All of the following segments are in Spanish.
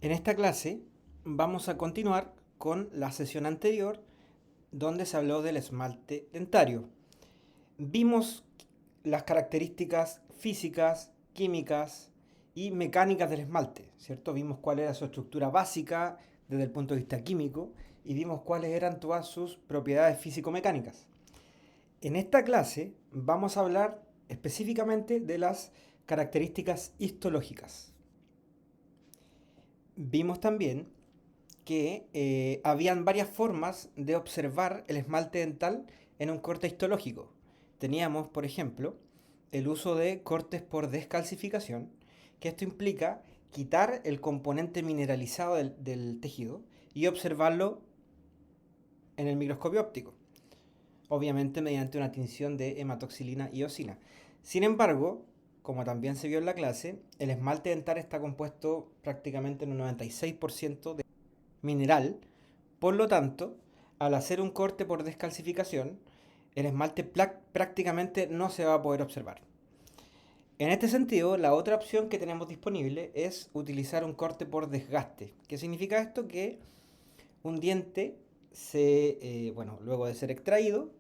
En esta clase vamos a continuar con la sesión anterior donde se habló del esmalte dentario. Vimos las características físicas, químicas y mecánicas del esmalte, ¿cierto? Vimos cuál era su estructura básica desde el punto de vista químico y vimos cuáles eran todas sus propiedades físico-mecánicas. En esta clase vamos a hablar específicamente de las características histológicas. Vimos también que habían varias formas de observar el esmalte dental en un corte histológico. Teníamos, por ejemplo, el uso de cortes por descalcificación, que esto implica quitar el componente mineralizado del tejido y observarlo en el microscopio óptico, obviamente mediante una tinción de hematoxilina y eosina. Sin embargo, como también se vio en la clase, el esmalte dental está compuesto prácticamente en un 96% de mineral. Por lo tanto, al hacer un corte por descalcificación, el esmalte prácticamente no se va a poder observar. En este sentido, la otra opción que tenemos disponible es utilizar un corte por desgaste. ¿Qué significa esto? Que un diente luego de ser extraído,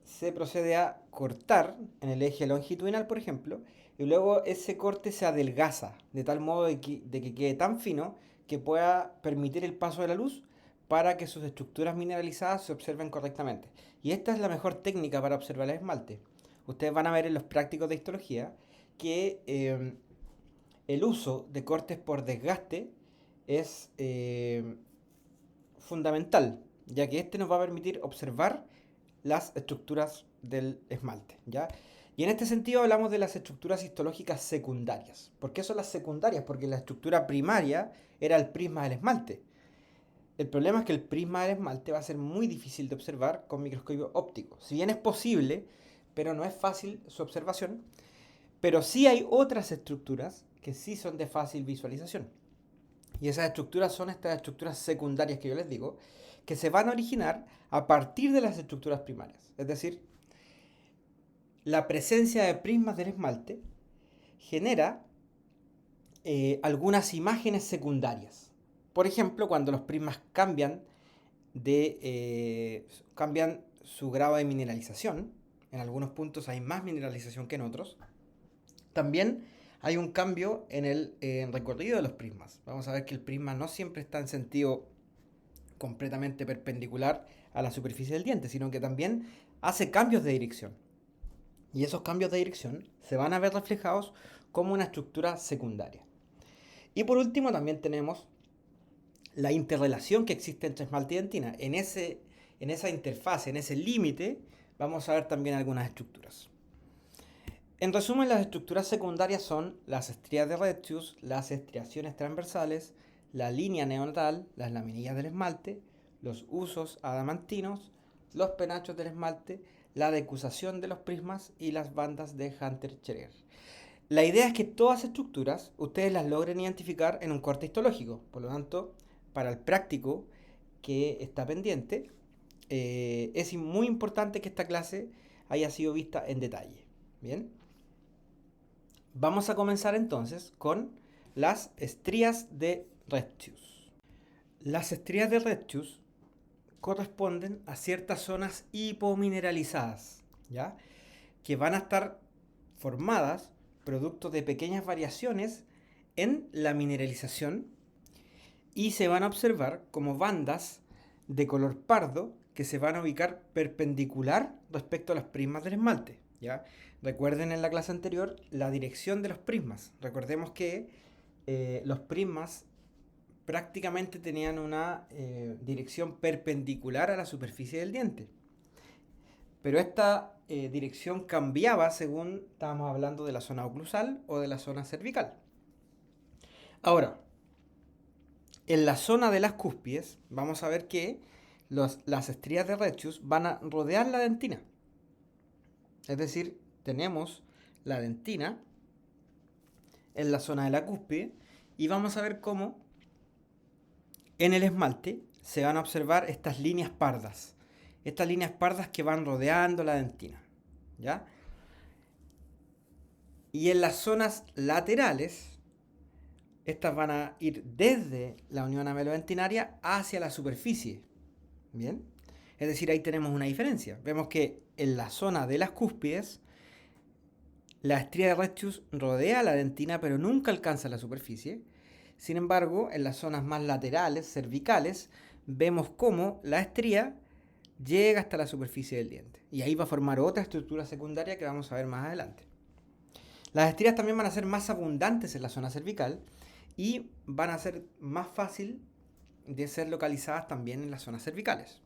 se procede a cortar en el eje longitudinal, por ejemplo, y luego ese corte se adelgaza de tal modo de que quede tan fino que pueda permitir el paso de la luz para que sus estructuras mineralizadas se observen correctamente. Y esta es la mejor técnica para observar el esmalte. Ustedes van a ver en los prácticos de histología que el uso de cortes por desgaste es fundamental, ya que este nos va a permitir observar las estructuras del esmalte, ¿ya? Y en este sentido hablamos de las estructuras histológicas secundarias. ¿Por qué son las secundarias? Porque la estructura primaria era el prisma del esmalte. El problema es que el prisma del esmalte va a ser muy difícil de observar con microscopio óptico. Si bien es posible, pero no es fácil su observación, pero sí hay otras estructuras que sí son de fácil visualización. Y esas estructuras son estas estructuras secundarias que yo les digo, que se van a originar a partir de las estructuras primarias. Es decir, la presencia de prismas del esmalte genera algunas imágenes secundarias. Por ejemplo, cuando los prismas cambian su grado de mineralización, en algunos puntos hay más mineralización que en otros, también hay un cambio en el recorrido de los prismas. Vamos a ver que el prisma no siempre está en sentido completamente perpendicular a la superficie del diente, sino que también hace cambios de dirección. Y esos cambios de dirección se van a ver reflejados como una estructura secundaria. Y por último también tenemos la interrelación que existe entre esmalte y dentina. En esa interfase, en ese límite, vamos a ver también algunas estructuras. En resumen, las estructuras secundarias son las estrías de Rettius, las estriaciones transversales, la línea neonatal, las laminillas del esmalte, los usos adamantinos, los penachos del esmalte, la decusación de los prismas y las bandas de Hunter-Scherer. La idea es que todas las estructuras ustedes las logren identificar en un corte histológico. Por lo tanto, para el práctico que está pendiente, es muy importante que esta clase haya sido vista en detalle. Bien. Vamos a comenzar entonces con las estrías de Rettius. Las estrías de Rettius corresponden a ciertas zonas hipomineralizadas, ¿ya? Que van a estar formadas producto de pequeñas variaciones en la mineralización y se van a observar como bandas de color pardo que se van a ubicar perpendicular respecto a las prismas del esmalte, ¿ya? Recuerden en la clase anterior la dirección de los prismas. Recordemos que los prismas prácticamente tenían una dirección perpendicular a la superficie del diente. Pero esta dirección cambiaba según estábamos hablando de la zona oclusal o de la zona cervical. Ahora, en la zona de las cúspides vamos a ver que las estrías de Rettius van a rodear la dentina. Es decir, tenemos la dentina en la zona de la cúspide y vamos a ver cómo en el esmalte se van a observar estas líneas pardas. Estas líneas pardas que van rodeando la dentina, ¿ya? Y en las zonas laterales Estas van a ir desde la unión amelodentina hacia la superficie. ¿Bien? Es decir, ahí tenemos una diferencia. Vemos que en la zona de las cúspides, la estría de Retius rodea la dentina, pero nunca alcanza la superficie. Sin embargo, en las zonas más laterales, cervicales, vemos cómo la estría llega hasta la superficie del diente. Y ahí va a formar otra estructura secundaria que vamos a ver más adelante. Las estrías también van a ser más abundantes en la zona cervical y van a ser más fácil de ser localizadas también en las zonas cervicales.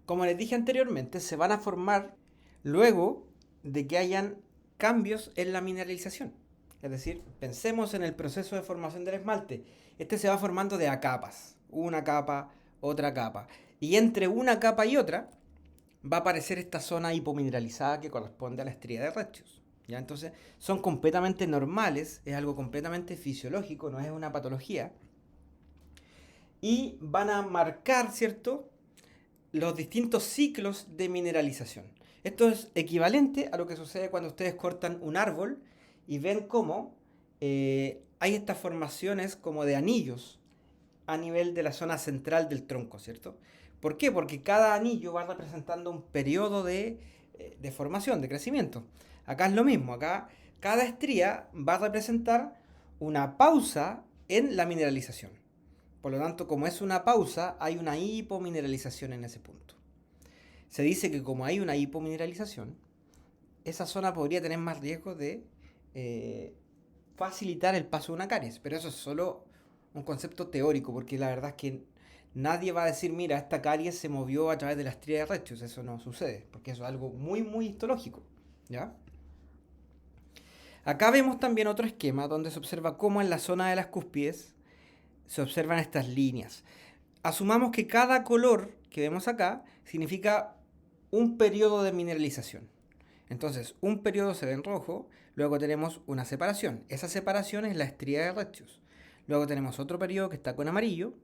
Como les dije anteriormente, se van a formar luego de que hayan cambios en la mineralización. Es decir, pensemos en el proceso de formación del esmalte. Este se va formando de a capas, una capa, otra capa. Y entre una capa y otra va a aparecer esta zona hipomineralizada que corresponde a la estría de Retius. ¿Ya? Entonces son completamente normales, es algo completamente fisiológico, no es una patología. Y van a marcar, ¿cierto?, los distintos ciclos de mineralización. Esto es equivalente a lo que sucede cuando ustedes cortan un árbol y ven cómo hay estas formaciones como de anillos a nivel de la zona central del tronco, ¿cierto? ¿Por qué? Porque cada anillo va representando un periodo de formación, de crecimiento. Acá es lo mismo, acá cada estría va a representar una pausa en la mineralización. Por lo tanto, como es una pausa, hay una hipomineralización en ese punto. Se dice que como hay una hipomineralización, esa zona podría tener más riesgo de facilitar el paso de una caries. Pero eso es solo un concepto teórico, porque la verdad es que nadie va a decir, mira, esta caries se movió a través de la estría de Retius. Eso no sucede, porque eso es algo muy, muy histológico. ¿Ya? Acá vemos también otro esquema donde se observa cómo en la zona de las cúspides se observan estas líneas. Asumamos que cada color que vemos acá significa un periodo de mineralización. Entonces, un periodo se ve en rojo, luego tenemos una separación. Esa separación es la estría de Retius. Luego tenemos otro periodo que está con amarillo,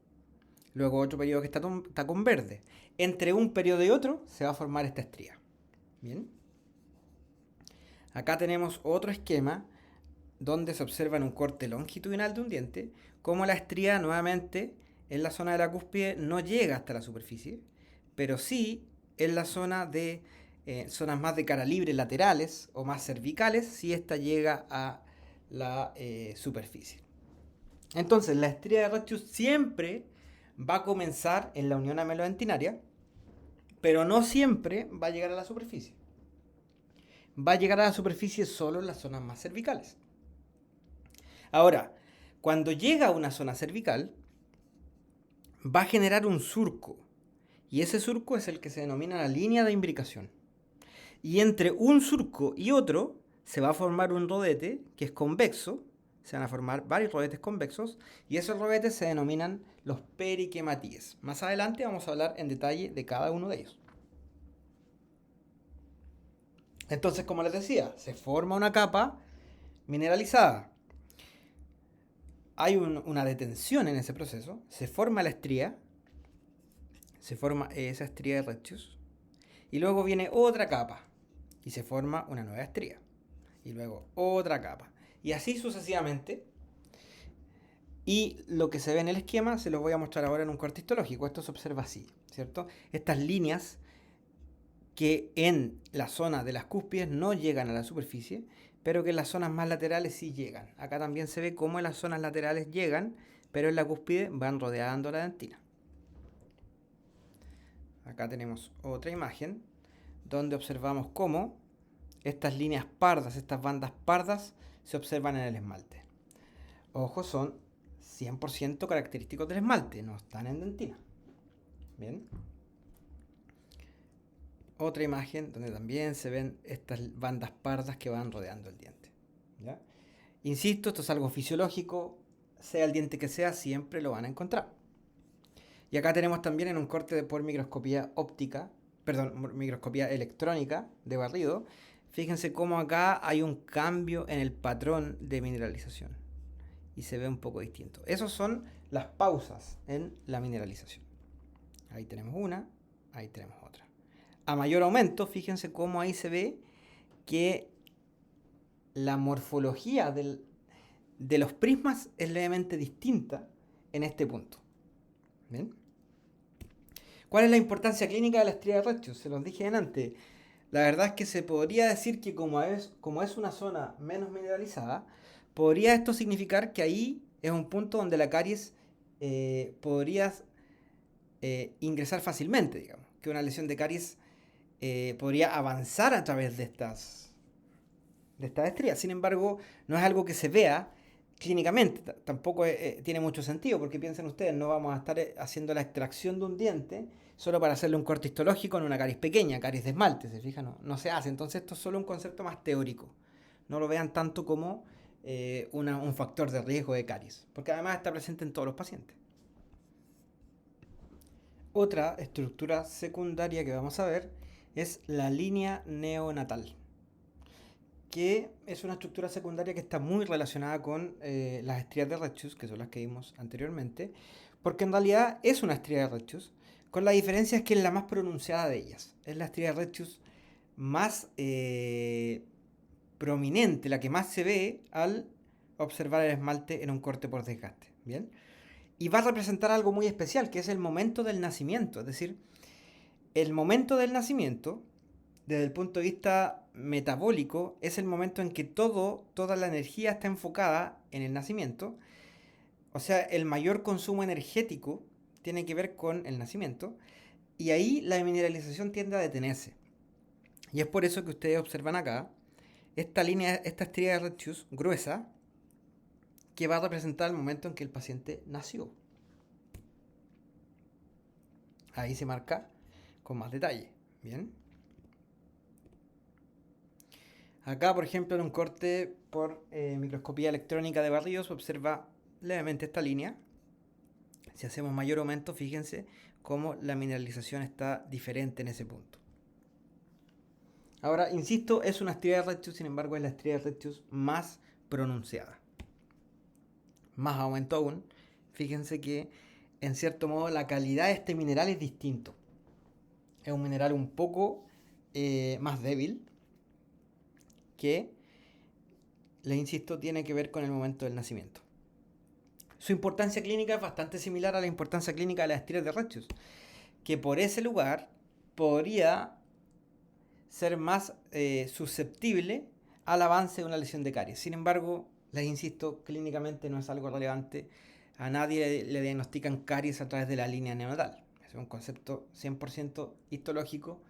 luego otro periodo que está con verde. Entre un periodo y otro se va a formar esta estría. Bien. Acá tenemos otro esquema donde se observa en un corte longitudinal de un diente cómo la estría nuevamente en la zona de la cúspide no llega hasta la superficie, pero sí en la zona de zonas más de cara libre laterales o más cervicales, sí esta llega a la superficie. Entonces la estría de Retius siempre va a comenzar en la unión amelodentinaria, pero no siempre va a llegar a la superficie. Va a llegar a la superficie solo en las zonas más cervicales. Ahora, cuando llega a una zona cervical, va a generar un surco. Y ese surco es el que se denomina la línea de imbricación. Y entre un surco y otro se va a formar un rodete que es convexo. Se van a formar varios rodetes convexos. Y esos rodetes se denominan los periquematíes. Más adelante vamos a hablar en detalle de cada uno de ellos. Entonces, como les decía, se forma una capa mineralizada. Hay una detención en ese proceso, se forma la estría, se forma esa estría de Retius, y luego viene otra capa, y se forma una nueva estría, y luego otra capa, y así sucesivamente. Y lo que se ve en el esquema se los voy a mostrar ahora en un corte histológico. Esto se observa así, ¿cierto? Estas líneas que en la zona de las cúspides no llegan a la superficie, pero que en las zonas más laterales sí llegan. Acá también se ve cómo en las zonas laterales llegan, pero en la cúspide van rodeando la dentina. Acá tenemos otra imagen donde observamos cómo estas líneas pardas, estas bandas pardas, se observan en el esmalte. Ojo, son 100% característicos del esmalte, no están en dentina. Bien. Otra imagen donde también se ven estas bandas pardas que van rodeando el diente. ¿Ya? Insisto, esto es algo fisiológico, sea el diente que sea, siempre lo van a encontrar. Y acá tenemos también en un corte por microscopía óptica, perdón, microscopía electrónica de barrido, fíjense cómo acá hay un cambio en el patrón de mineralización. Y se ve un poco distinto. Esas son las pausas en la mineralización. Ahí tenemos una, ahí tenemos otra. A mayor aumento, fíjense cómo ahí se ve que la morfología de los prismas es levemente distinta en este punto. ¿Bien? ¿Cuál es la importancia clínica de la estría de Retschus? Se los dije antes. La verdad es que se podría decir que como es una zona menos mineralizada, podría esto significar que ahí es un punto donde la caries podría ingresar fácilmente, digamos. Que una lesión de caries podría avanzar a través de estas estrías. Sin embargo, no es algo que se vea clínicamente. Tampoco tiene mucho sentido, porque piensen ustedes, no vamos a estar haciendo la extracción de un diente solo para hacerle un corte histológico en una caries pequeña, caries de esmalte, ¿se fijan? No, no se hace. Entonces esto es solo un concepto más teórico. No lo vean tanto como un factor de riesgo de caries, porque además está presente en todos los pacientes. Otra estructura secundaria que vamos a ver es la línea neonatal, que es una estructura secundaria que está muy relacionada con las estrías de Retschus, que son las que vimos anteriormente, porque en realidad es una estría de Retschus, con la diferencia es que es la más pronunciada de ellas. Es la estría de Retschus más prominente, la que más se ve al observar el esmalte en un corte por desgaste. ¿Bien? Y va a representar algo muy especial, que es el momento del nacimiento. Es decir, el momento del nacimiento, desde el punto de vista metabólico, es el momento en que toda la energía está enfocada en el nacimiento. O sea, el mayor consumo energético tiene que ver con el nacimiento. Y ahí la mineralización tiende a detenerse. Y es por eso que ustedes observan acá esta línea, esta estría de Retschus gruesa, que va a representar el momento en que el paciente nació. Ahí se marca con más detalle. Bien. Acá, por ejemplo, en un corte por microscopía electrónica de barrido se observa levemente esta línea. Si hacemos mayor aumento, fíjense cómo la mineralización está diferente en ese punto. Ahora, insisto, es una estría de Retschus, sin embargo, es la estría de Retschus más pronunciada. Más aumento aún, fíjense que en cierto modo la calidad de este mineral es distinto. Es un mineral un poco más débil, que, le insisto, tiene que ver con el momento del nacimiento. Su importancia clínica es bastante similar a la importancia clínica de las estrías de Retschus, que por ese lugar podría ser más susceptible al avance de una lesión de caries. Sin embargo, les insisto, clínicamente no es algo relevante. A nadie le diagnostican caries a través de la línea neonatal. Es un concepto 100% histológico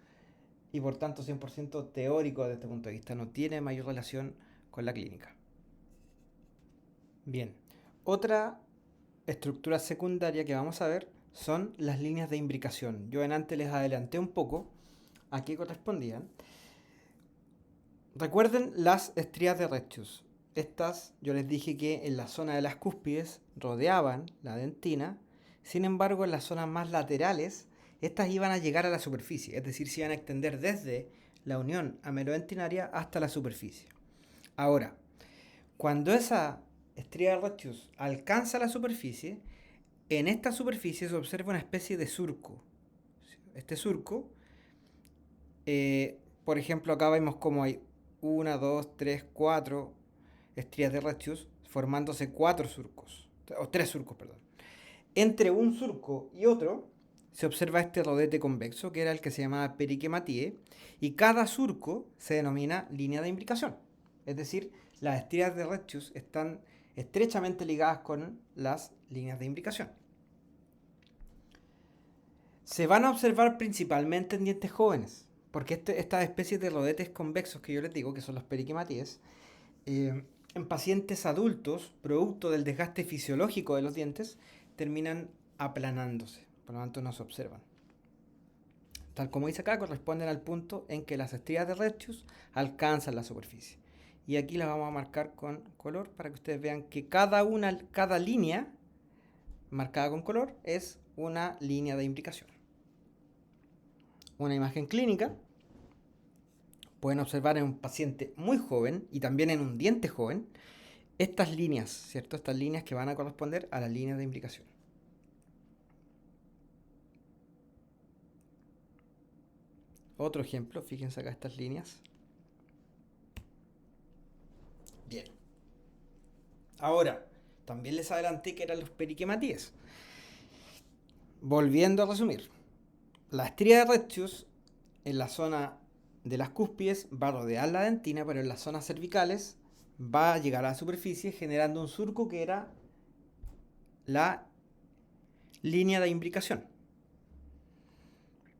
y por tanto 100% teórico desde este punto de vista. No tiene mayor relación con la clínica. Bien, otra estructura secundaria que vamos a ver son las líneas de imbricación. Yo en antes les adelanté un poco a qué correspondían. Recuerden las estrías de Retschus. Estas yo les dije que en la zona de las cúspides rodeaban la dentina, sin embargo en las zonas más laterales estas iban a llegar a la superficie, es decir, se iban a extender desde la unión amelodentinaria hasta la superficie. Ahora, cuando esa estría de Retschus alcanza la superficie, en esta superficie se observa una especie de surco. Este surco, por ejemplo, acá vemos como hay 1, 2, 3, 4 estrías de Retschus formándose 4 surcos, o 3 surcos, perdón. Entre un surco y otro se observa este rodete convexo, que era el que se llamaba periquematía, y cada surco se denomina línea de imbricación. Es decir, las estrías de Retschus están estrechamente ligadas con las líneas de imbricación. Se van a observar principalmente en dientes jóvenes, porque estas especies de rodetes convexos que yo les digo, que son los periquematíes, en pacientes adultos, producto del desgaste fisiológico de los dientes, terminan aplanándose, por lo tanto no se observan. Tal como dice acá, corresponden al punto en que las estrías de Retschus alcanzan la superficie. Y aquí las vamos a marcar con color para que ustedes vean que cada línea marcada con color es una línea de imbricación. Una imagen clínica pueden observar en un paciente muy joven y también en un diente joven estas líneas, ¿cierto? Estas líneas que van a corresponder a las líneas de imbricación. Otro ejemplo, fíjense acá estas líneas. Bien. Ahora, también les adelanté que eran los periquematíes. Volviendo a resumir, la estría de Rettius en la zona de las cúspides va a rodear la dentina, pero en las zonas cervicales va a llegar a la superficie generando un surco que era la línea de imbricación.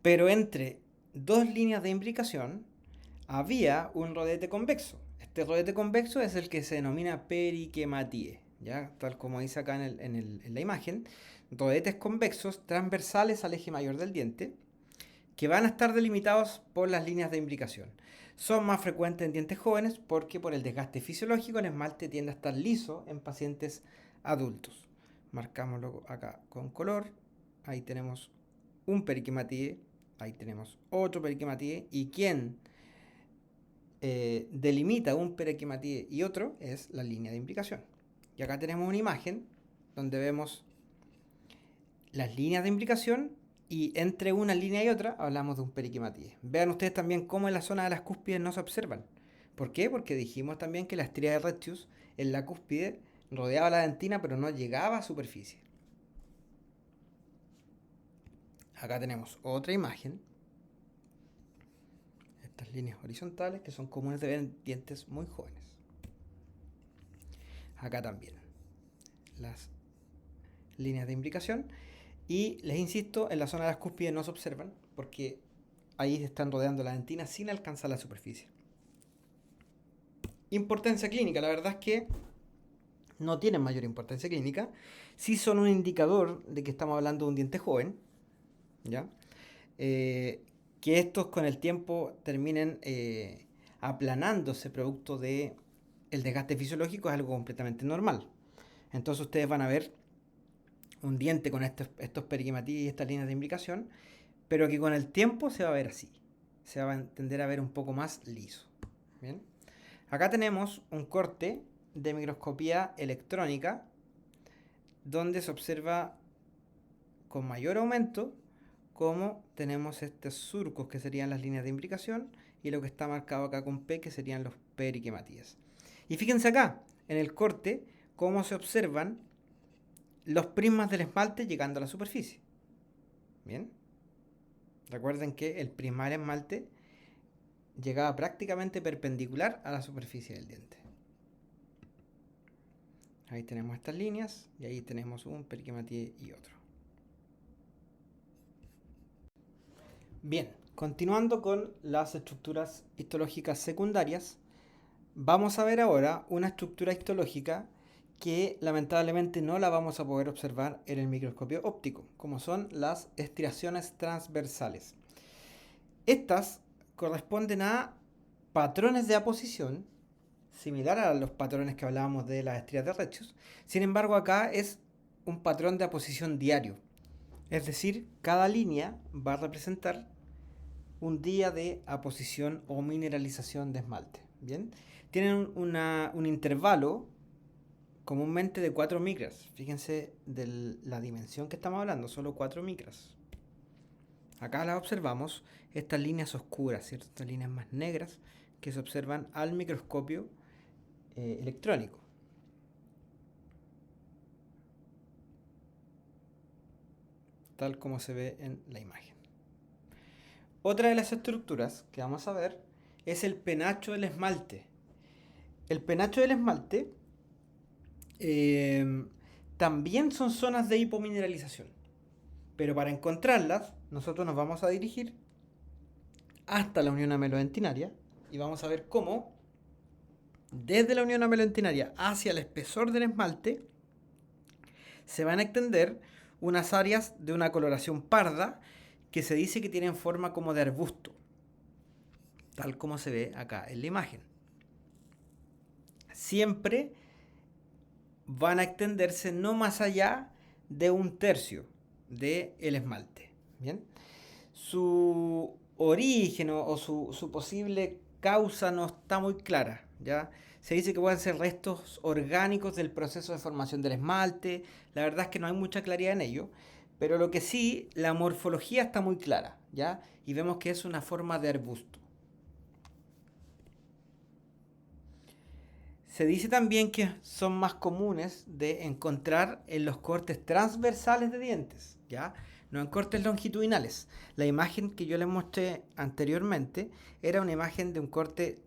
Pero entre dos líneas de imbricación había un rodete convexo. Este rodete convexo es el que se denomina periquematíe, ¿ya? Tal como dice acá en la imagen. Rodetes convexos transversales al eje mayor del diente que van a estar delimitados por las líneas de imbricación. Son más frecuentes en dientes jóvenes porque por el desgaste fisiológico el esmalte tiende a estar liso en pacientes adultos. Marcámoslo acá con color. Ahí tenemos un periquematíe. Ahí tenemos otro periquematíe. Y quien delimita un periquematíe y otro es la línea de imbricación. Y acá tenemos una imagen donde vemos las líneas de imbricación y entre una línea y otra hablamos de un periquematíe. Vean ustedes también cómo en la zona de las cúspides no se observan. ¿Por qué? Porque dijimos también que la estría de Rettius en la cúspide rodeaba la dentina pero no llegaba a superficie. Acá tenemos otra imagen. Estas líneas horizontales que son comunes de ver en dientes muy jóvenes. Acá también las líneas de imbricación. Y les insisto, en la zona de las cúspides no se observan porque ahí están rodeando la dentina sin alcanzar la superficie. Importancia clínica, la verdad es que no tienen mayor importancia clínica. Sí son un indicador de que estamos hablando de un diente joven, ¿ya? Que estos con el tiempo terminen aplanándose producto de el desgaste fisiológico es algo completamente normal. Entonces ustedes van a ver un diente con estos periquematíes y estas líneas de imbricación, pero que con el tiempo se va a ver así. Se va a tender a ver un poco más liso. ¿Bien? Acá tenemos un corte de microscopía electrónica donde se observa con mayor aumento cómo tenemos estos surcos que serían las líneas de imbricación y lo que está marcado acá con P que serían los periquematíes. Y fíjense acá, en el corte, cómo se observan los prismas del esmalte llegando a la superficie. Bien. Recuerden que el prisma del esmalte llegaba prácticamente perpendicular a la superficie del diente. Ahí tenemos estas líneas y ahí tenemos un periquematíe y otro. Bien, continuando con las estructuras histológicas secundarias, vamos a ver ahora una estructura histológica que lamentablemente no la vamos a poder observar en el microscopio óptico, como son las estriaciones transversales. Estas corresponden a patrones de aposición, similar a los patrones que hablábamos de las estrías de Rettius. Sin embargo, acá es un patrón de aposición diario. Es decir, cada línea va a representar un día de aposición o mineralización de esmalte. ¿Bien? Tienen un intervalo comúnmente de 4 micras. Fíjense de la dimensión que estamos hablando, solo 4 micras. Acá las observamos, estas líneas oscuras, ¿cierto? Estas líneas más negras que se observan al microscopio electrónico. Tal como se ve en la imagen. Otra de las estructuras que vamos a ver es el penacho del esmalte. El penacho del esmalte también son zonas de hipomineralización. Pero para encontrarlas, nosotros nos vamos a dirigir hasta la unión amelodentinaria y vamos a ver cómo desde la unión amelodentinaria hacia el espesor del esmalte se van a extender unas áreas de una coloración parda que se dice que tienen forma como de arbusto, tal como se ve acá en la imagen. Siempre van a extenderse no más allá de 1/3 del esmalte. ¿Bien? Su origen o su posible causa no está muy clara, ¿ya? Se dice que pueden ser restos orgánicos del proceso de formación del esmalte. La verdad es que no hay mucha claridad en ello, pero lo que sí, la morfología está muy clara, ¿ya? Y vemos que es una forma de arbusto. Se dice también que son más comunes de encontrar en los cortes transversales de dientes, ¿ya? No en cortes longitudinales. La imagen que yo les mostré anteriormente era una imagen de un corte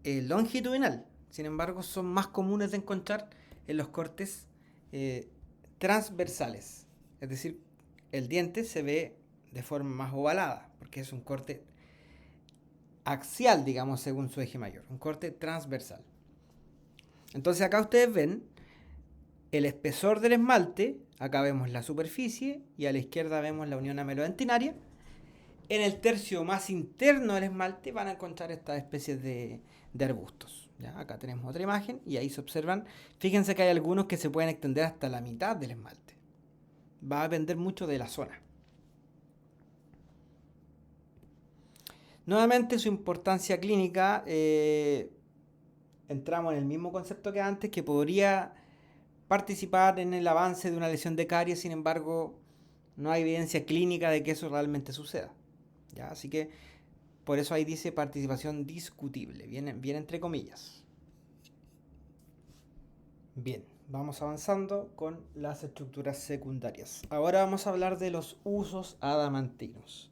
longitudinal. Sin embargo, son más comunes de encontrar en los cortes eh, transversales. Es decir, el diente se ve de forma más ovalada, porque es un corte axial, digamos, según su eje mayor. Un corte transversal. Entonces acá ustedes ven el espesor del esmalte. Acá vemos la superficie y a la izquierda vemos la unión amelodentinaria. En el tercio más interno del esmalte van a encontrar estas especies de arbustos. ¿Ya? Acá tenemos otra imagen y ahí se observan. Fíjense que hay algunos que se pueden extender hasta la mitad del esmalte. Va a depender mucho de la zona. Nuevamente su importancia clínica. Entramos en el mismo concepto que antes, que podría participar en el avance de una lesión de caries. Sin embargo, no hay evidencia clínica de que eso realmente suceda. ¿Ya? Así que por eso ahí dice participación discutible, bien entre comillas. Bien, vamos avanzando con las estructuras secundarias. Ahora vamos a hablar de los usos adamantinos.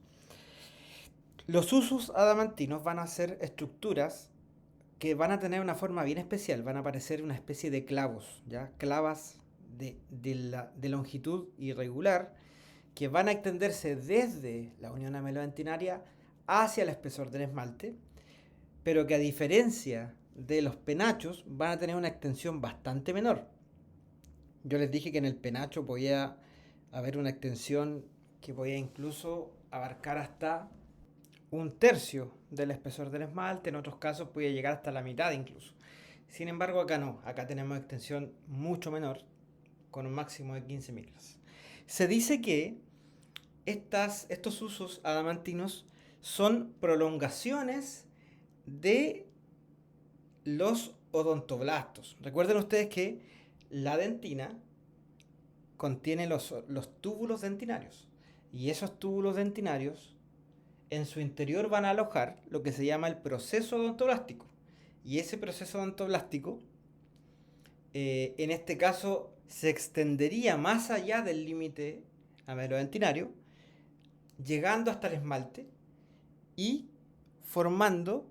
Los usos adamantinos van a ser estructuras que van a tener una forma bien especial, van a parecer una especie de clavos, ¿ya? Clavas de longitud irregular que van a extenderse desde la unión amelodentinaria hacia el espesor del esmalte, pero que a diferencia de los penachos van a tener una extensión bastante menor. Yo les dije que en el penacho podía haber una extensión que podía incluso abarcar hasta un tercio del espesor del esmalte, en otros casos podía llegar hasta la mitad incluso. Sin embargo, acá no, acá tenemos extensión mucho menor, con un máximo de 15 micras. Se dice que estos usos adamantinos son prolongaciones de los odontoblastos. Recuerden ustedes que la dentina contiene los túbulos dentinarios, y esos túbulos dentinarios en su interior van a alojar lo que se llama el proceso odontoblástico. Y ese proceso odontoblástico, en este caso, se extendería más allá del límite amelodentinario, llegando hasta el esmalte y formando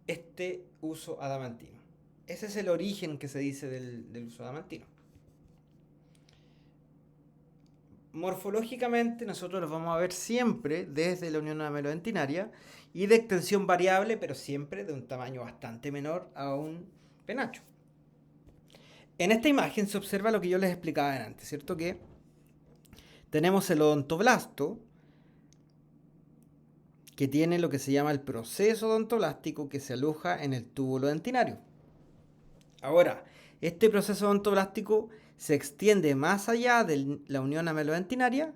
este uso adamantino. Ese es el origen que se dice del uso adamantino. Morfológicamente nosotros los vamos a ver siempre desde la unión amelodentinaria y de extensión variable, pero siempre de un tamaño bastante menor a un penacho. En esta imagen se observa lo que yo les explicaba antes, ¿cierto? Que tenemos el odontoblasto, que tiene lo que se llama el proceso odontoblástico que se aloja en el túbulo dentinario. Ahora, este proceso odontoblástico se extiende más allá de la unión amelodentinaria,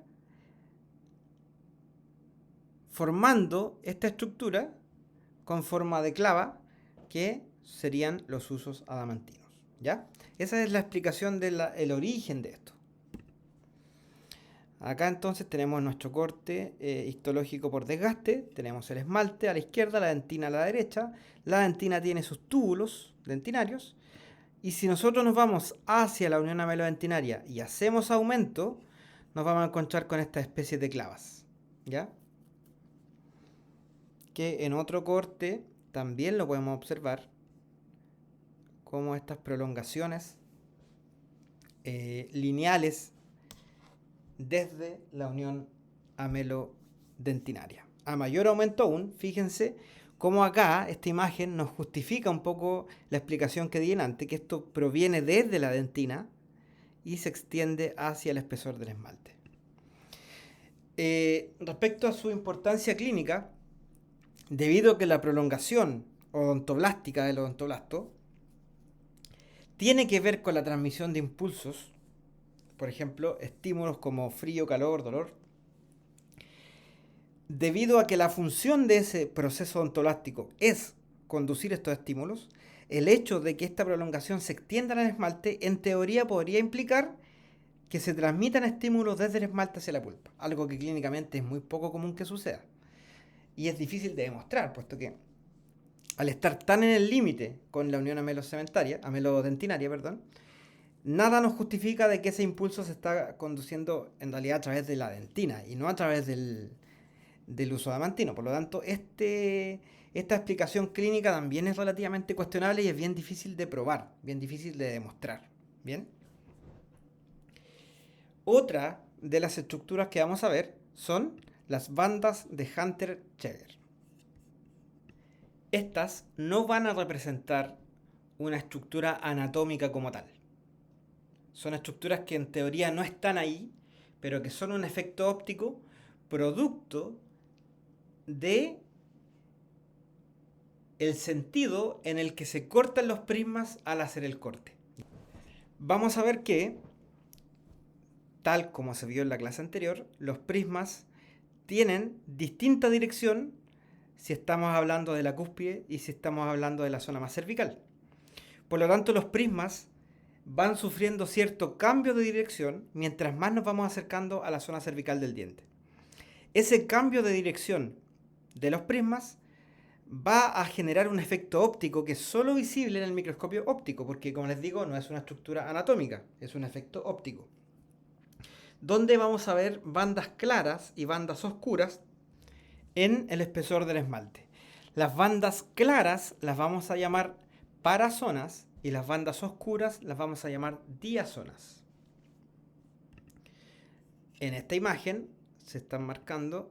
formando esta estructura con forma de clava que serían los usos adamantinos. ¿Ya? Esa es la explicación del origen de esto. Acá entonces tenemos nuestro corte histológico por desgaste, tenemos el esmalte a la izquierda, la dentina a la derecha, la dentina tiene sus túbulos dentinarios, y si nosotros nos vamos hacia la unión amelodentinaria y hacemos aumento, nos vamos a encontrar con esta especie de clavas, ¿ya? Que en otro corte también lo podemos observar, como estas prolongaciones lineales desde la unión amelodentinaria. A mayor aumento aún, fíjense cómo acá esta imagen nos justifica un poco la explicación que di antes, que esto proviene desde la dentina y se extiende hacia el espesor del esmalte. Respecto a su importancia clínica, debido a que la prolongación odontoblástica del odontoblasto tiene que ver con la transmisión de impulsos, por ejemplo, estímulos como frío, calor, dolor. Debido a que la función de ese proceso odontoblástico es conducir estos estímulos, el hecho de que esta prolongación se extienda en el esmalte, en teoría podría implicar que se transmitan estímulos desde el esmalte hacia la pulpa, algo que clínicamente es muy poco común que suceda. Y es difícil de demostrar, puesto que al estar tan en el límite con la unión amelodentinaria, perdón, nada nos justifica de que ese impulso se está conduciendo en realidad a través de la dentina y no a través del uso de amantino. Por lo tanto, esta explicación clínica también es relativamente cuestionable y es bien difícil de probar, bien difícil de demostrar. ¿Bien? Otra de las estructuras que vamos a ver son las bandas de Hunter-Cheger. Estas no van a representar una estructura anatómica como tal. Son estructuras que en teoría no están ahí, pero que son un efecto óptico producto de el sentido en el que se cortan los prismas al hacer el corte. Vamos a ver que, tal como se vio en la clase anterior, los prismas tienen distinta dirección si estamos hablando de la cúspide y si estamos hablando de la zona más cervical. Por lo tanto, los prismas van sufriendo cierto cambio de dirección mientras más nos vamos acercando a la zona cervical del diente. Ese cambio de dirección de los prismas va a generar un efecto óptico que es solo visible en el microscopio óptico, porque como les digo, no es una estructura anatómica, es un efecto óptico, donde vamos a ver bandas claras y bandas oscuras en el espesor del esmalte. Las bandas claras las vamos a llamar parazonas y las bandas oscuras las vamos a llamar diazonas. En esta imagen se están marcando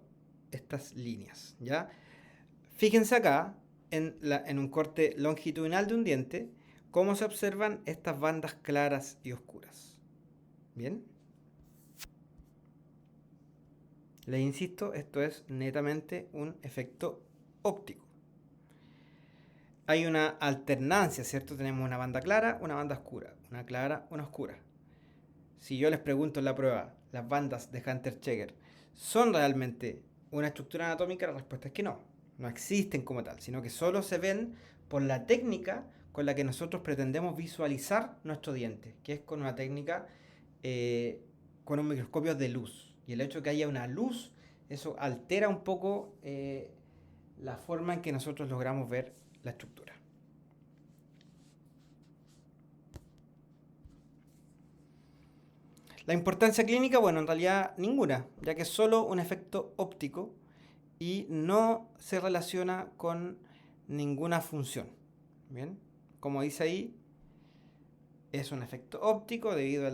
estas líneas, ¿ya? Fíjense acá, en un corte longitudinal de un diente, cómo se observan estas bandas claras y oscuras. ¿Bien? Les insisto, esto es netamente un efecto óptico. Hay una alternancia, ¿cierto? Tenemos una banda clara, una banda oscura, una clara, una oscura. Si yo les pregunto en la prueba, ¿las bandas de Hunter-Cheger son realmente una estructura anatómica? La respuesta es que no. No existen como tal, sino que solo se ven por la técnica con la que nosotros pretendemos visualizar nuestro diente, que es con una técnica con un microscopio de luz. Y el hecho de que haya una luz, eso altera un poco la forma en que nosotros logramos ver la estructura. La importancia clínica, bueno, en realidad ninguna, ya que es solo un efecto óptico y no se relaciona con ninguna función. Bien, como dice ahí, es un efecto óptico debido a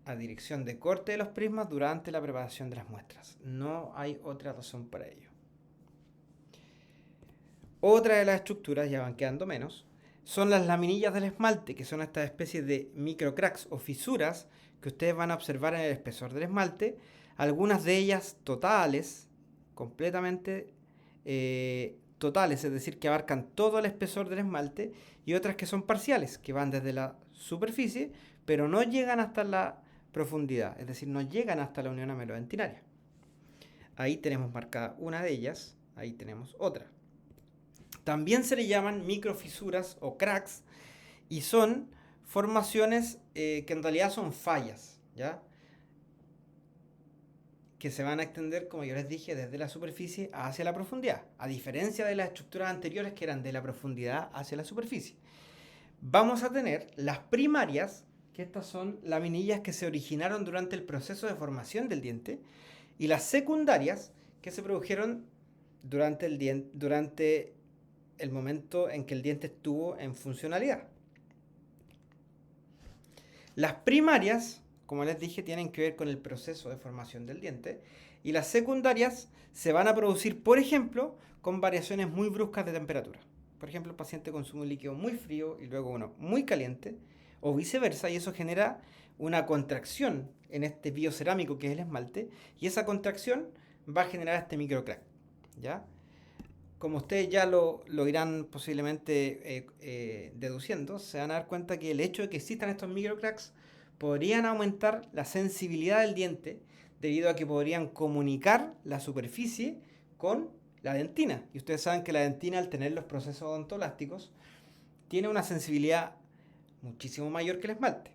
la dirección de corte de los prismas durante la preparación de las muestras. No hay otra razón para ello. Otra de las estructuras, ya van quedando menos, son las laminillas del esmalte, que son estas especies de microcracks o fisuras que ustedes van a observar en el espesor del esmalte, algunas de ellas totales, completamente totales, es decir, que abarcan todo el espesor del esmalte, y otras que son parciales, que van desde la superficie, pero no llegan hasta la profundidad, es decir, no llegan hasta la unión amelodentinaria. Ahí tenemos marcada una de ellas, ahí tenemos otra. También se le llaman microfisuras o cracks y son formaciones que en realidad son fallas, ¿ya? Que se van a extender, como yo les dije, desde la superficie hacia la profundidad, a diferencia de las estructuras anteriores que eran de la profundidad hacia la superficie. Vamos a tener las primarias, que estas son laminillas que se originaron durante el proceso de formación del diente, y las secundarias, que se produjeron durante el momento en que el diente estuvo en funcionalidad. Las primarias, como les dije, tienen que ver con el proceso de formación del diente, y las secundarias se van a producir, por ejemplo, con variaciones muy bruscas de temperatura. Por ejemplo, el paciente consume un líquido muy frío y luego uno muy caliente, o viceversa, y eso genera una contracción en este biocerámico que es el esmalte, y esa contracción va a generar este microcrack, ¿ya? Como ustedes ya lo irán posiblemente deduciendo, se van a dar cuenta que el hecho de que existan estos microcracks podrían aumentar la sensibilidad del diente debido a que podrían comunicar la superficie con la dentina. Y ustedes saben que la dentina, al tener los procesos odontoblásticos, tiene una sensibilidad muchísimo mayor que el esmalte.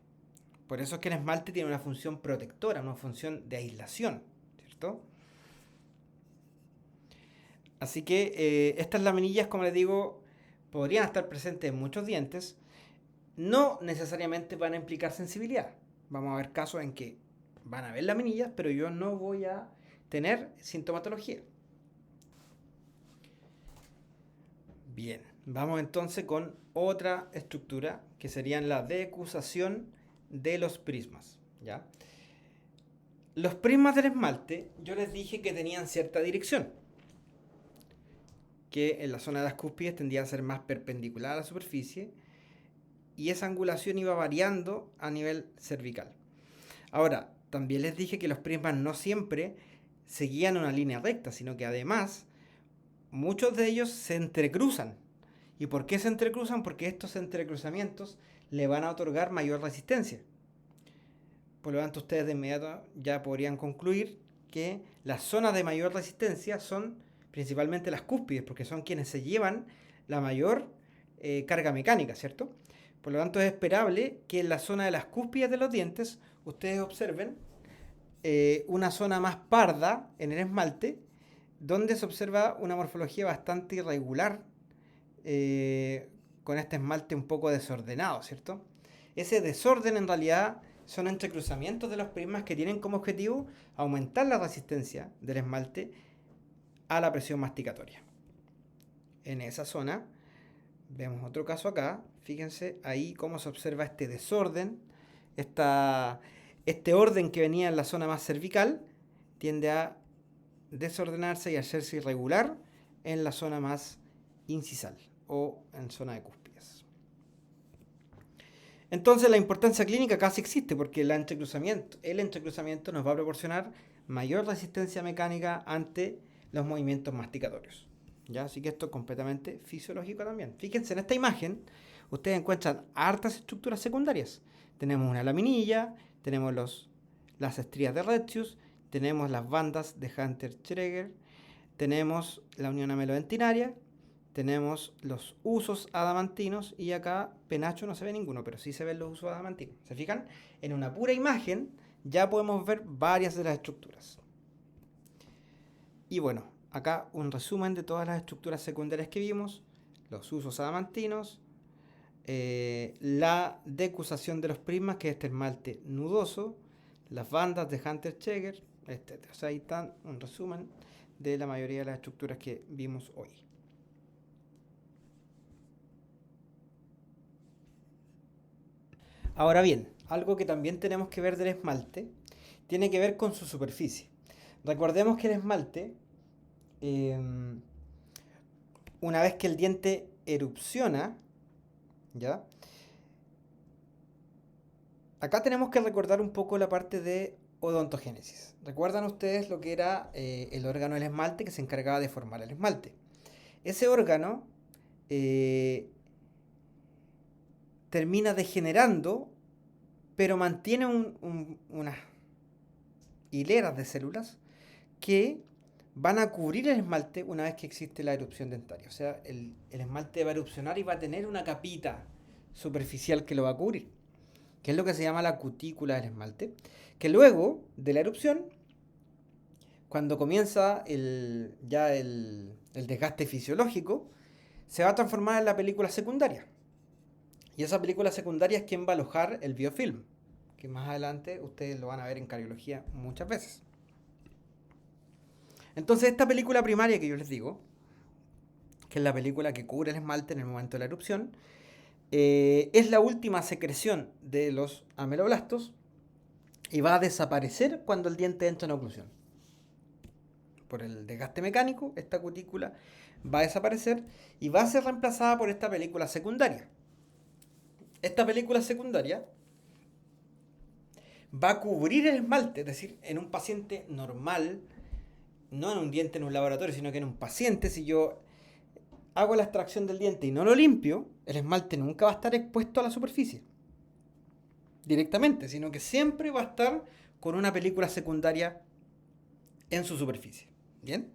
Por eso es que el esmalte tiene una función protectora, una función de aislación, ¿cierto? Así que estas laminillas, como les digo, podrían estar presentes en muchos dientes, no necesariamente van a implicar sensibilidad. Vamos a ver casos en que van a ver laminillas, pero yo no voy a tener sintomatología. Bien, vamos entonces con otra estructura que serían la decusación de los prismas, ¿ya? Los prismas del esmalte, yo les dije que tenían cierta dirección, que en la zona de las cúspides tendía a ser más perpendicular a la superficie y esa angulación iba variando a nivel cervical. Ahora, también les dije que los prismas no siempre seguían una línea recta, sino que además muchos de ellos se entrecruzan. ¿Y por qué se entrecruzan? Porque estos entrecruzamientos le van a otorgar mayor resistencia. Por lo tanto, ustedes de inmediato ya podrían concluir que las zonas de mayor resistencia son principalmente las cúspides, porque son quienes se llevan la mayor carga mecánica, ¿cierto? Por lo tanto, es esperable que en la zona de las cúspides de los dientes ustedes observen una zona más parda en el esmalte, donde se observa una morfología bastante irregular con este esmalte un poco desordenado, ¿cierto? Ese desorden en realidad son entrecruzamientos de los prismas que tienen como objetivo aumentar la resistencia del esmalte a la presión masticatoria. En esa zona, vemos otro caso acá, fíjense ahí cómo se observa este desorden, este orden que venía en la zona más cervical tiende a desordenarse y a hacerse irregular en la zona más incisal o en zona de cúspides. Entonces la importancia clínica casi existe porque el entrecruzamiento nos va a proporcionar mayor resistencia mecánica ante los movimientos masticatorios. ¿Ya? Así que esto es completamente fisiológico también. Fíjense en esta imagen, ustedes encuentran hartas estructuras secundarias. Tenemos una laminilla, tenemos las estrías de Retzius, tenemos las bandas de Hunter-Schreger, tenemos la unión amelodentinaria, tenemos los usos adamantinos y acá penacho no se ve ninguno, pero sí se ven los usos adamantinos. ¿Se fijan? En una pura imagen ya podemos ver varias de las estructuras. Y bueno, acá un resumen de todas las estructuras secundarias que vimos, los usos adamantinos, la decusación de los prismas, que es este esmalte nudoso, las bandas de Hunter-Schreger, etc. O sea, ahí está un resumen de la mayoría de las estructuras que vimos hoy. Ahora bien, algo que también tenemos que ver del esmalte tiene que ver con su superficie. Recordemos que el esmalte, una vez que el diente erupciona, ¿ya? Acá tenemos que recordar un poco la parte de odontogénesis. ¿Recuerdan ustedes lo que era el órgano del esmalte que se encargaba de formar el esmalte? Ese órgano termina degenerando, pero mantiene unas hileras de células que van a cubrir el esmalte una vez que existe la erupción dentaria. O sea, el esmalte va a erupcionar y va a tener una capita superficial que lo va a cubrir, que es lo que se llama la cutícula del esmalte, que luego de la erupción, cuando comienza el desgaste fisiológico, se va a transformar en la película secundaria. Y esa película secundaria es quien va a alojar el biofilm, que más adelante ustedes lo van a ver en cariología muchas veces. Entonces esta película primaria que yo les digo, que es la película que cubre el esmalte en el momento de la erupción, es la última secreción de los ameloblastos y va a desaparecer cuando el diente entra en oclusión. Por el desgaste mecánico, esta cutícula va a desaparecer y va a ser reemplazada por esta película secundaria. Esta película secundaria va a cubrir el esmalte, es decir, en un paciente normal, no en un diente en un laboratorio, sino que en un paciente, si yo hago la extracción del diente y no lo limpio, el esmalte nunca va a estar expuesto a la superficie directamente, sino que siempre va a estar con una película secundaria en su superficie. ¿Bien?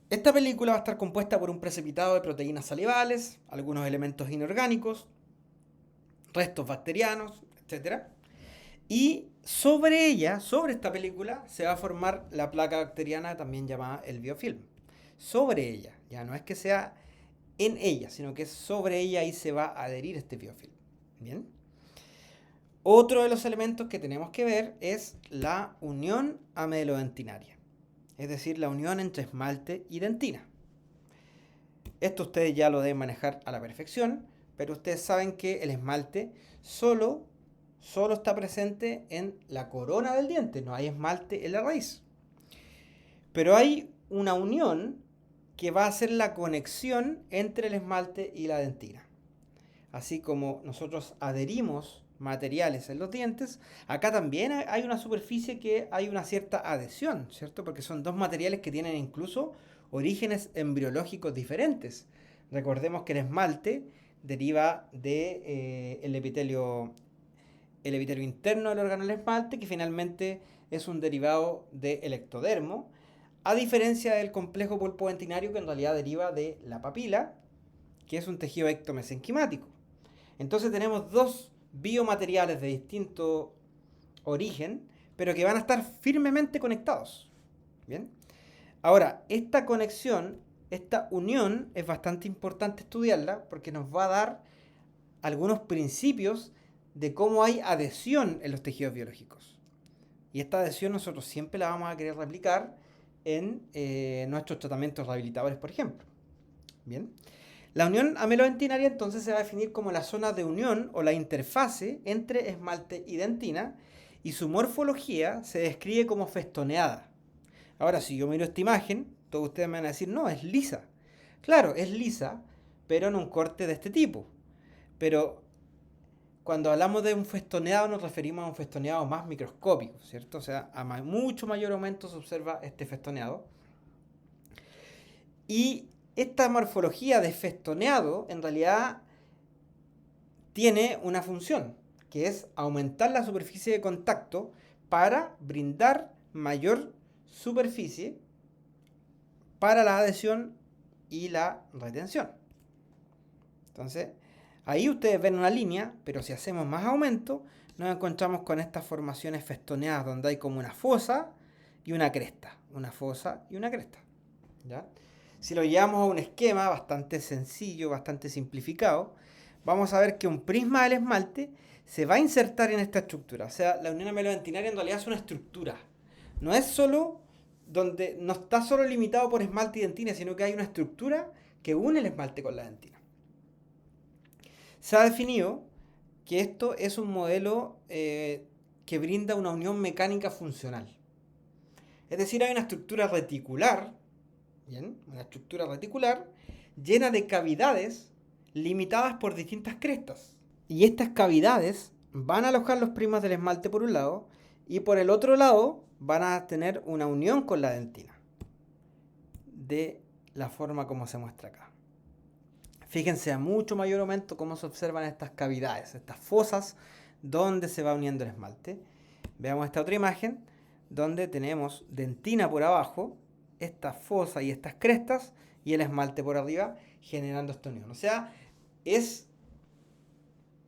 Esta película va a estar compuesta por un precipitado de proteínas salivales, algunos elementos inorgánicos, restos bacterianos, etc. Y sobre ella, sobre esta película, se va a formar la placa bacteriana también llamada el biofilm. Sobre ella, ya no es que sea en ella, sino que sobre ella ahí se va a adherir este biofilm. Bien. Otro de los elementos que tenemos que ver es la unión amelodentinaria, es decir, la unión entre esmalte y dentina. Esto ustedes ya lo deben manejar a la perfección, pero ustedes saben que el esmalte solo está presente en la corona del diente, no hay esmalte en la raíz. Pero hay una unión que va a ser la conexión entre el esmalte y la dentina. Así como nosotros adherimos materiales en los dientes, acá también hay una superficie que hay una cierta adhesión, ¿cierto? Porque son dos materiales que tienen incluso orígenes embriológicos diferentes. Recordemos que el esmalte deriva de el epitelio interno del órgano del esmalte, que finalmente es un derivado del ectodermo, a diferencia del complejo pulpo-dentinario, que en realidad deriva de la papila, que es un tejido ectomesenquimático. Entonces tenemos dos biomateriales de distinto origen, pero que van a estar firmemente conectados. ¿Bien? Ahora, esta conexión, esta unión, es bastante importante estudiarla porque nos va a dar algunos principios de cómo hay adhesión en los tejidos biológicos. Y esta adhesión nosotros siempre la vamos a querer replicar en nuestros tratamientos rehabilitadores, por ejemplo. Bien. La unión amelodentinaria entonces se va a definir como la zona de unión o la interfase entre esmalte y dentina, y su morfología se describe como festoneada. Ahora, si yo miro esta imagen, todos ustedes me van a decir, no, es lisa. Claro, es lisa, pero en un corte de este tipo. Pero cuando hablamos de un festoneado nos referimos a un festoneado más microscópico, ¿cierto? O sea, a mucho mayor aumento se observa este festoneado. Y esta morfología de festoneado en realidad tiene una función, que es aumentar la superficie de contacto para brindar mayor superficie para la adhesión y la retención. Entonces, ahí ustedes ven una línea, pero si hacemos más aumento, nos encontramos con estas formaciones festoneadas, donde hay como una fosa y una cresta. Una fosa y una cresta. ¿Ya? Si lo llevamos a un esquema bastante sencillo, bastante simplificado, vamos a ver que un prisma del esmalte se va a insertar en esta estructura. O sea, la unión amelodentinaria en realidad es una estructura. No es solo donde no está solo limitado por esmalte y dentina, sino que hay una estructura que une el esmalte con la dentina. Se ha definido que esto es un modelo que brinda una unión mecánica funcional. Es decir, hay una estructura reticular, ¿bien? Una estructura reticular llena de cavidades limitadas por distintas crestas. Y estas cavidades van a alojar los prismas del esmalte por un lado y por el otro lado van a tener una unión con la dentina. De la forma como se muestra acá. Fíjense a mucho mayor aumento cómo se observan estas cavidades, estas fosas donde se va uniendo el esmalte. Veamos esta otra imagen donde tenemos dentina por abajo, esta fosa y estas crestas, y el esmalte por arriba generando esta unión. O sea, es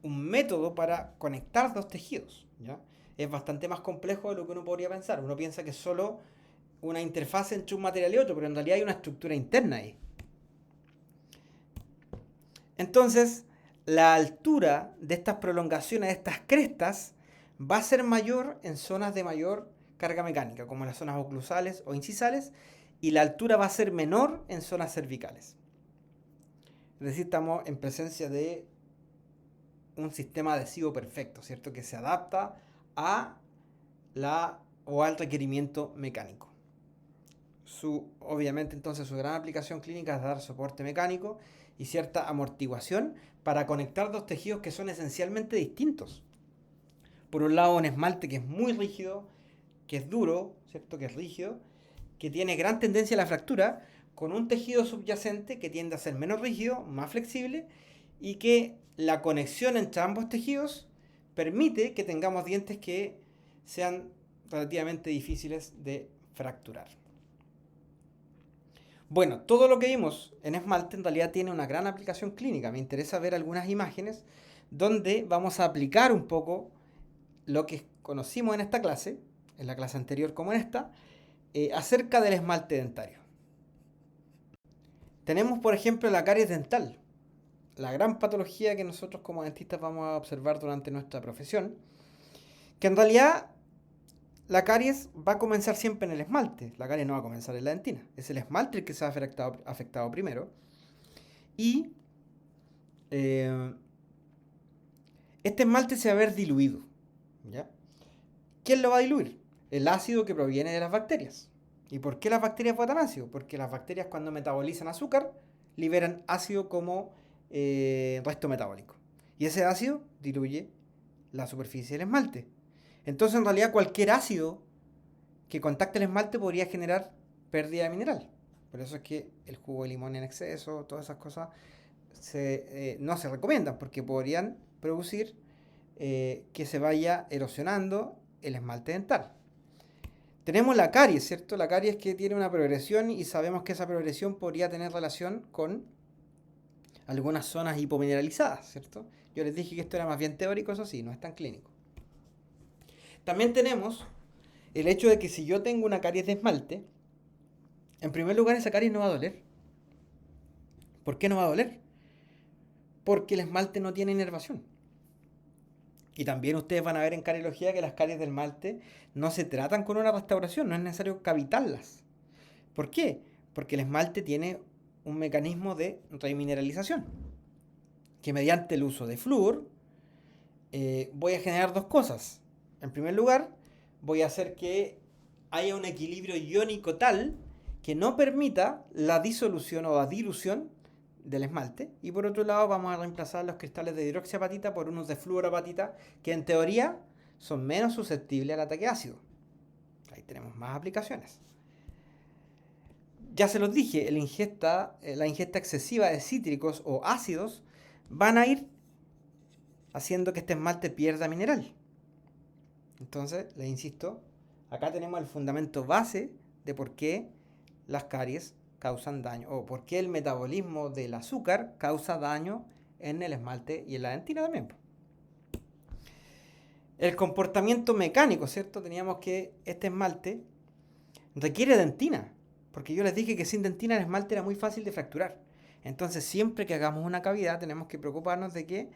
un método para conectar dos tejidos, ¿ya? Es bastante más complejo de lo que uno podría pensar. Uno piensa que es solo una interfaz entre un material y otro, pero en realidad hay una estructura interna ahí. Entonces, la altura de estas prolongaciones, de estas crestas, va a ser mayor en zonas de mayor carga mecánica, como en las zonas oclusales o incisales, y la altura va a ser menor en zonas cervicales. Es decir, estamos en presencia de un sistema adhesivo perfecto, ¿cierto? Que se adapta a al requerimiento mecánico. Obviamente, entonces, su gran aplicación clínica es dar soporte mecánico y cierta amortiguación para conectar dos tejidos que son esencialmente distintos. Por un lado, un esmalte que es muy rígido, que es duro, ¿cierto? Que es rígido, que tiene gran tendencia a la fractura, con un tejido subyacente que tiende a ser menos rígido, más flexible, y que la conexión entre ambos tejidos permite que tengamos dientes que sean relativamente difíciles de fracturar. Bueno, todo lo que vimos en esmalte en realidad tiene una gran aplicación clínica. Me interesa ver algunas imágenes donde vamos a aplicar un poco lo que conocimos en esta clase, en la clase anterior como en esta, acerca del esmalte dentario. Tenemos, por ejemplo, la caries dental, la gran patología que nosotros como dentistas vamos a observar durante nuestra profesión, que en realidad la caries va a comenzar siempre en el esmalte, la caries no va a comenzar en la dentina, es el esmalte el que se ha afectado primero, y eh, este esmalte se va a ver diluido, ¿ya? ¿Quién lo va a diluir? El ácido que proviene de las bacterias. ¿Y por qué las bacterias botan ácido? Porque las bacterias cuando metabolizan azúcar liberan ácido como resto metabólico. Y ese ácido diluye la superficie del esmalte. Entonces en realidad cualquier ácido que contacte el esmalte podría generar pérdida de mineral. Por eso es que el jugo de limón en exceso, todas esas cosas no se recomiendan porque podrían producir que se vaya erosionando el esmalte dental. Tenemos la caries, ¿cierto? La caries que tiene una progresión y sabemos que esa progresión podría tener relación con algunas zonas hipomineralizadas, ¿cierto? Yo les dije que esto era más bien teórico, eso sí, no es tan clínico. También tenemos el hecho de que si yo tengo una caries de esmalte, en primer lugar esa caries no va a doler. ¿Por qué no va a doler? Porque el esmalte no tiene inervación. Y también ustedes van a ver en cariología que las caries del esmalte no se tratan con una restauración, no es necesario cavitarlas. ¿Por qué? Porque el esmalte tiene un mecanismo de remineralización, que mediante el uso de flúor voy a generar dos cosas. En primer lugar, voy a hacer que haya un equilibrio iónico tal que no permita la disolución o la dilución del esmalte. Y por otro lado, vamos a reemplazar los cristales de hidroxiapatita por unos de fluoroapatita que en teoría son menos susceptibles al ataque ácido. Ahí tenemos más aplicaciones. Ya se los dije, la ingesta excesiva de cítricos o ácidos van a ir haciendo que este esmalte pierda mineral. Entonces, les insisto, acá tenemos el fundamento base de por qué las caries causan daño o por qué el metabolismo del azúcar causa daño en el esmalte y en la dentina también. El comportamiento mecánico, ¿cierto? Teníamos que este esmalte requiere dentina, porque yo les dije que sin dentina el esmalte era muy fácil de fracturar. Entonces, siempre que hagamos una cavidad tenemos que preocuparnos de que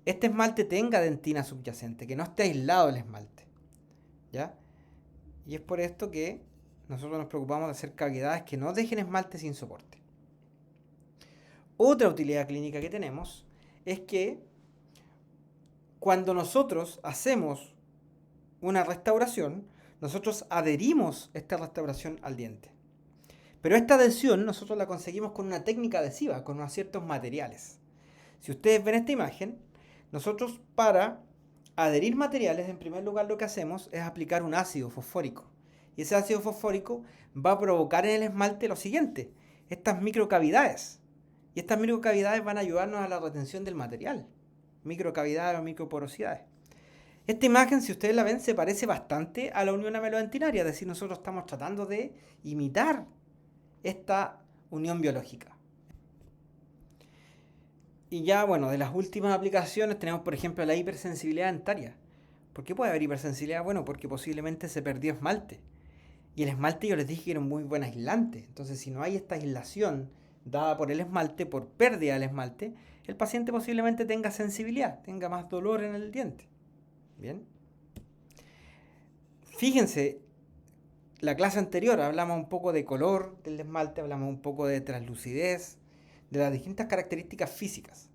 este esmalte tenga dentina subyacente, que no esté aislado el esmalte, ¿ya? Y es por esto que nosotros nos preocupamos de hacer cavidades que no dejen esmalte sin soporte. Otra utilidad clínica que tenemos es que cuando nosotros hacemos una restauración, nosotros adherimos esta restauración al diente. Pero esta adhesión nosotros la conseguimos con una técnica adhesiva, con unos ciertos materiales. Si ustedes ven esta imagen, nosotros para adherir materiales, en primer lugar lo que hacemos es aplicar un ácido fosfórico. Y ese ácido fosfórico va a provocar en el esmalte lo siguiente, estas microcavidades. Y estas microcavidades van a ayudarnos a la retención del material. Microcavidades o microporosidades. Esta imagen, si ustedes la ven, se parece bastante a la unión amelodentinaria, es decir, nosotros estamos tratando de imitar esta unión biológica. Y ya, bueno, de las últimas aplicaciones tenemos, por ejemplo, la hipersensibilidad dentaria. ¿Por qué puede haber hipersensibilidad? Bueno, porque posiblemente se perdió esmalte. Y el esmalte yo les dije que era un muy buen aislante. Entonces, si no hay esta aislación dada por el esmalte, por pérdida del esmalte, el paciente posiblemente tenga sensibilidad, tenga más dolor en el diente. Bien. Fíjense, la clase anterior hablamos un poco de color del esmalte, hablamos un poco de translucidez, de las distintas características físicas.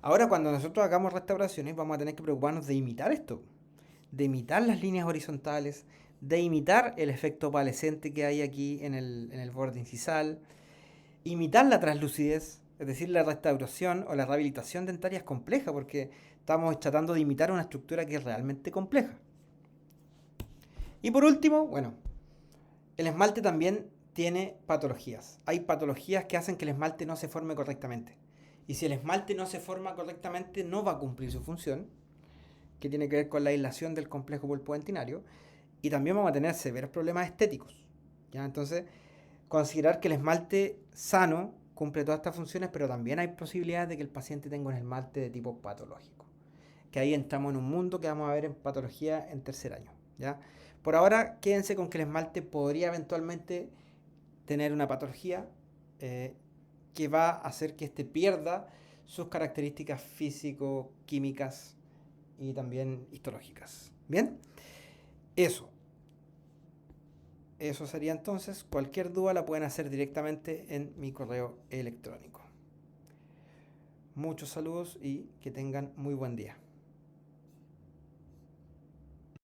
Ahora cuando nosotros hagamos restauraciones vamos a tener que preocuparnos de imitar esto, de imitar las líneas horizontales, de imitar el efecto opalescente que hay aquí en el borde incisal, imitar la translucidez, es decir, la restauración o la rehabilitación dentaria es compleja porque estamos tratando de imitar una estructura que es realmente compleja. Y por último, bueno, el esmalte también tiene patologías. Hay patologías que hacen que el esmalte no se forme correctamente. Y si el esmalte no se forma correctamente, no va a cumplir su función, que tiene que ver con la aislación del complejo pulpo-dentinario. Y también vamos a tener severos problemas estéticos. ¿Ya? Entonces, considerar que el esmalte sano cumple todas estas funciones, pero también hay posibilidades de que el paciente tenga un esmalte de tipo patológico. Que ahí entramos en un mundo que vamos a ver en patología en tercer año. ¿Ya? Por ahora, quédense con que el esmalte podría eventualmente tener una patología que va a hacer que éste pierda sus características físico-químicas y también histológicas. Bien, eso. Eso sería entonces. Cualquier duda la pueden hacer directamente en mi correo electrónico. Muchos saludos y que tengan muy buen día.